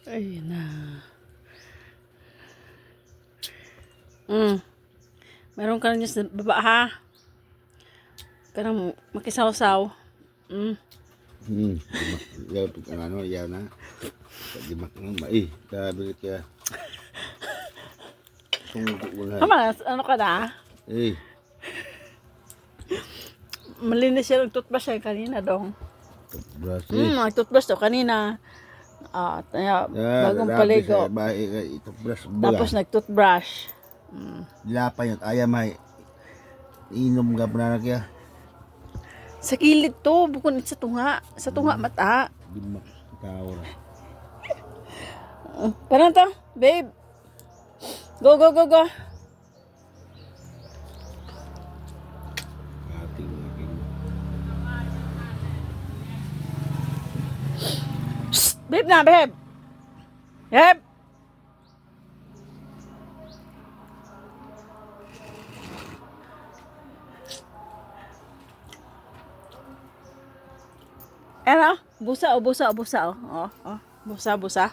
Ayun na. Mm. Meron ka rin sa baba ha. Karang makisaw-saw. Mm. Yaw ano yaw na. Di makang mai. Sabi kaya. Tunggu wala. Hama, ano ka na? Malinis siya ng toothbrush siya kanina dong. Brush Nag-toothbrush to kanina. Bagong paligo. Brush Tapos nag-toothbrush. Dilapay at ayam ay inom ka pa na kaya. Sa kilid to, bukod sa tunga. Sa tunga mata. Di makakaw na. Parang to, babe. Go, go, go, go. Ating. Shh, babe na, babe. Babe. Ano? Busa, busa, busa. Busa, busa.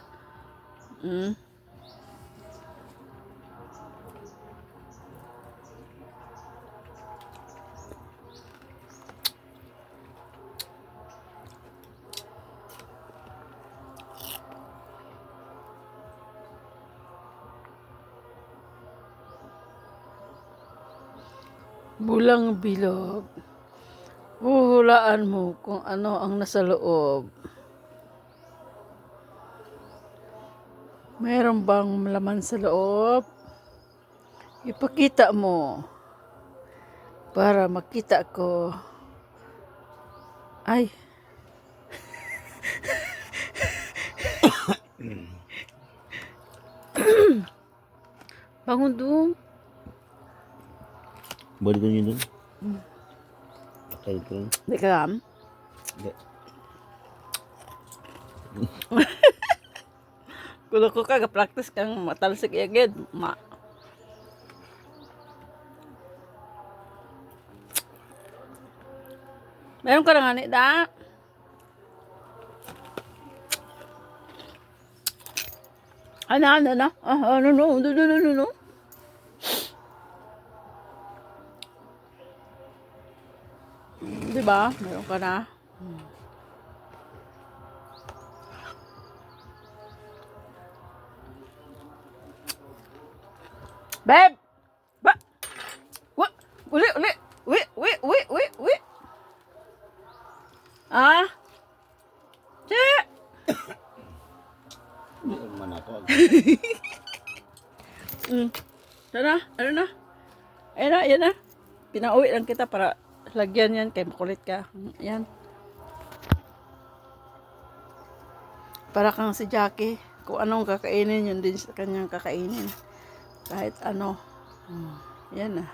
Bulang bilog. Huhulaan mo kung ano ang nasa loob. Meron bang laman sa loob? Ipakita mo. Para makita ko. Ay. Bangun dong. Balik ko nyo dun. Patay ko rin. Hindi ka kam? Hindi. Kulo ko ka, practice kang matalsik agad. Meron ka na nga ni da. No. Diba? Meron ka na. Babe! Ba? Uli. Wi. Ah? Che! Hindi man ako. Ano na? Ayan na. Pinauwi lang kita para lagyan yan kay makulit ka. Yan. Para kang si Jackie. Kung anong kakainin, yun din sa kanyang kakainin. Kahit ano. Yan na.